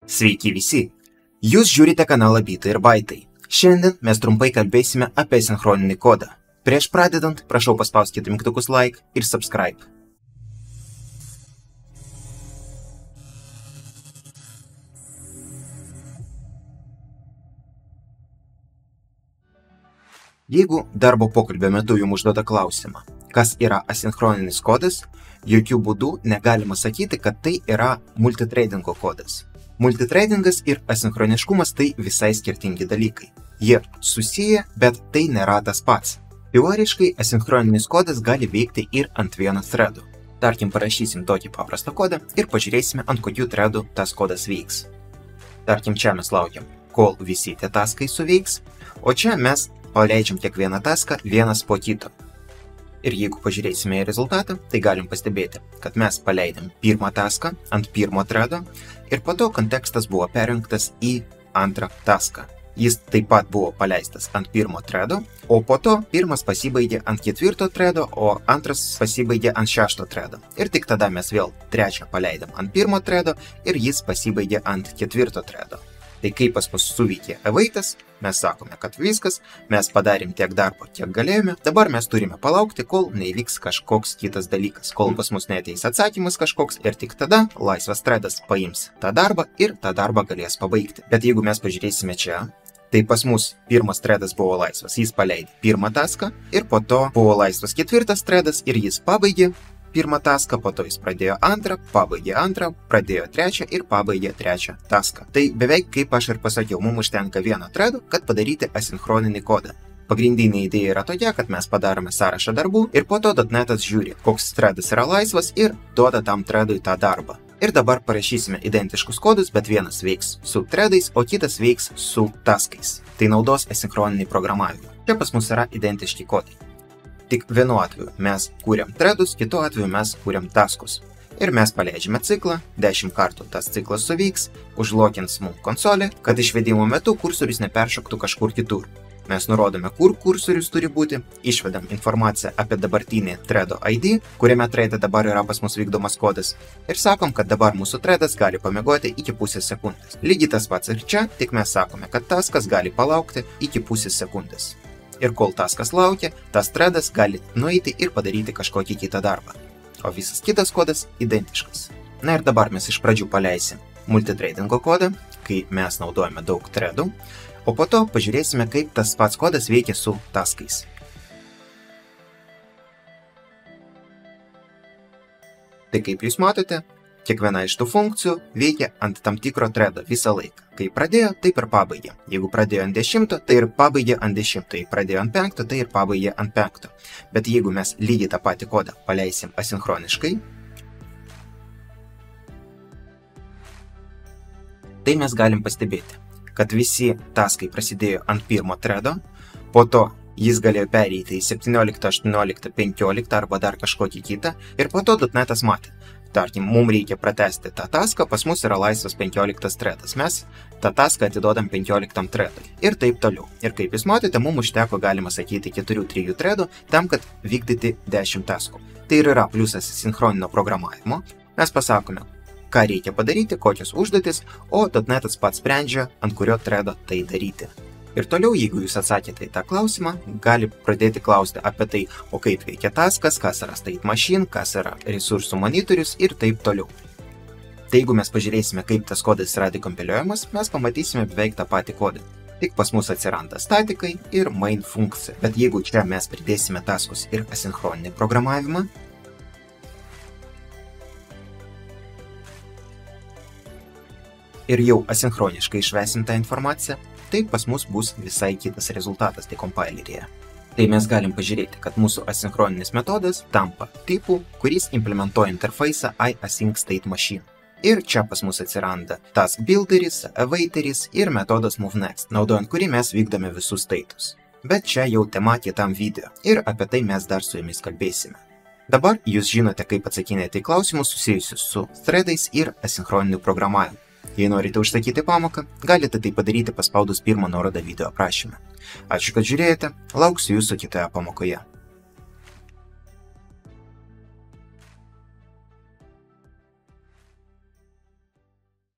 Sveiki visi! Jūs žiūrite kanalą Bitai ir Baitai. Šiandien mes trumpai kalbėsime apie sinchroninį kodą. Prieš pradedant, prašau paspauskite mygtukus like ir subscribe. Jeigu darbo pokalbio metu jums užduoda klausimą, kas yra asinchroninis kodas, jokių būdų negalima sakyti, kad tai yra multitradingo kodas. Multitradingas ir asinchroniškumas tai visai skirtingi dalykai. Jie susiję, bet tai nėra tas pats. Teoriškai asinchroninis kodas gali veikti ir ant vieno thredo. Tarkim, parašysim tokį paprastą kodą ir pažiūrėsime, ant kokių thredų tas kodas veiks. Tarkim, čia mes laukiam, kol visi tie taskai suveiks, o čia mes paleidžiam kiekvieną taską vienas po kito. Ir jeigu pažiūrėsime į rezultatą, tai galim pastebėti, kad mes paleidėm pirmą taską ant pirmo thredo ir po to kontekstas buvo perjungtas į antrą taską. Jis taip pat buvo paleistas ant pirmo thredo, o po to pirmas pasibaigė ant ketvirto thredo, o antras pasibaigė ant šešto thredo. Ir tik tada mes vėl trečią paleidėm ant pirmo thredo ir jis pasibaigė ant ketvirto thredo. Tai kai pas mus suveikė awaitas, mes sakome, kad viskas, mes padarėm tiek darbo, kiek galėjome, dabar mes turime palaukti, kol neįvyks kažkoks kitas dalykas, kol pas mus neateis atsakymas kažkoks ir tik tada laisvas thredas paims tą darbą ir tą darbą galės pabaigti. Bet jeigu mes pažiūrėsime čia, tai pas mus pirmas thredas buvo laisvas, jis paleidė pirmą taską ir po to buvo laisvas ketvirtas thredas ir jis pabaigė pirmą taską, po to jis pradėjo antrą, pabaigė antrą, pradėjo trečią ir pabaigė trečią taską. Tai beveik kaip aš ir pasakiau, mums užtenka vieno thredo, kad padaryti asinchroninį kodą. Pagrindinė idėja yra tokia, kad mes padarome sąrašą darbų ir po to .NET'as žiūri, koks thredas yra laisvas ir duoda tam thredui tą darbą. Ir dabar parašysime identiškus kodus, bet vienas veiks su thredais, o kitas veiks su taskais. Tai naudos asincroninį programavimą. Čia pas mus yra identiški kodai. Tik vienu atveju mes kūriam thredus, kitu atveju mes kūriam taskus. Ir mes paleidžiame ciklą, 10 kartų tas ciklas suveiks, užlokins mums konsolę, kad išvedimo metu kursorius neperšoktų kažkur kitur. Mes nurodome, kur kursorius turi būti, išvedam informaciją apie dabartinį thredo ID, kuriame threade dabar yra pas mus vykdomas kodas, ir sakom, kad dabar mūsų thredas gali pamiegoti iki pusės sekundės. Lygiai tas pats ir čia, tik mes sakome, kad taskas gali palaukti iki pusės sekundės. Ir kol taskas laukia, tas thredas gali nueiti ir padaryti kažkokį kitą darbą. O visas kitas kodas identiškas. Na ir dabar mes iš pradžių paleisim multitradingo kodą, kai mes naudojame daug thredų, o po to pažiūrėsime, kaip tas pats kodas veikia su taskais. Tai kaip jūs matote, kiekviena iš tų funkcijų veikia ant tam tikro thredo visą laiką. Kai pradėjo, taip ir pabaigė. Jeigu pradėjo ant 10, tai ir pabaigė ant 10. Jei pradėjo ant 5, tai ir pabaigė ant 5. Bet jeigu mes lygiai tą patį kodą paleisim asinchroniškai, tai mes galim pastebėti, kad visi taskai prasidėjo ant pirmo thredo, po to jis galėjo pereiti į 17, 18, 15 arba dar kažkokį kitą ir po to .NET'as matė. Tarkim, mums reikia pratesti tą taską, pas mus yra laisvas 15 thredas. Mes tą taską atidodam 15 thredui. Ir taip toliau. Ir kaip jūs matote, mums užteko, galima sakyti, 4-3 thredų tam, kad vykdyti 10 taskų. Tai ir yra pliusas sinchroninio programavimo. Mes pasakome, ką reikia padaryti, kokios užduotis, o .NET'as pats sprendžia, ant kurio thredo tai daryti. Ir toliau, jeigu jūs atsakėte į tą klausimą, gali pradėti klausti apie tai, o kaip veikia taskas, kas yra state machine, kas yra resursų monitorius ir taip toliau. Tai jeigu mes pažiūrėsime, kaip tas kodas yra dekompiliuojamas, mes pamatysime beveik tą patį kodą. Tik pas mus atsiranda statikai ir main funkcija. Bet jeigu čia mes pridėsime taskus ir asinchroninį programavimą, ir jau asinchroniškai išvesim tą informaciją, tai pas mus bus visai kitas rezultatas decompileryje. Tai mes galim pažiūrėti, kad mūsų asinchroninis metodas tampa tipu, kuris implementuoja interfeisą iAsyncStateMachine. Ir čia pas mus atsiranda task builderis, awaiteris ir metodas moveNext, naudojant kurį mes vykdome visus status. Bet čia jau tema kitam video ir apie tai mes dar su jumis kalbėsime. Dabar jūs žinote, kaip atsakinėti į klausimus susijusius su thredais ir asinchroniniu programavimu. Jei norite užsakyti pamoką, galite tai padaryti paspaudus pirmą nuorodą video aprašyme. Ačiū, kad žiūrėjote, lauksiu jūsų kitoje pamokoje.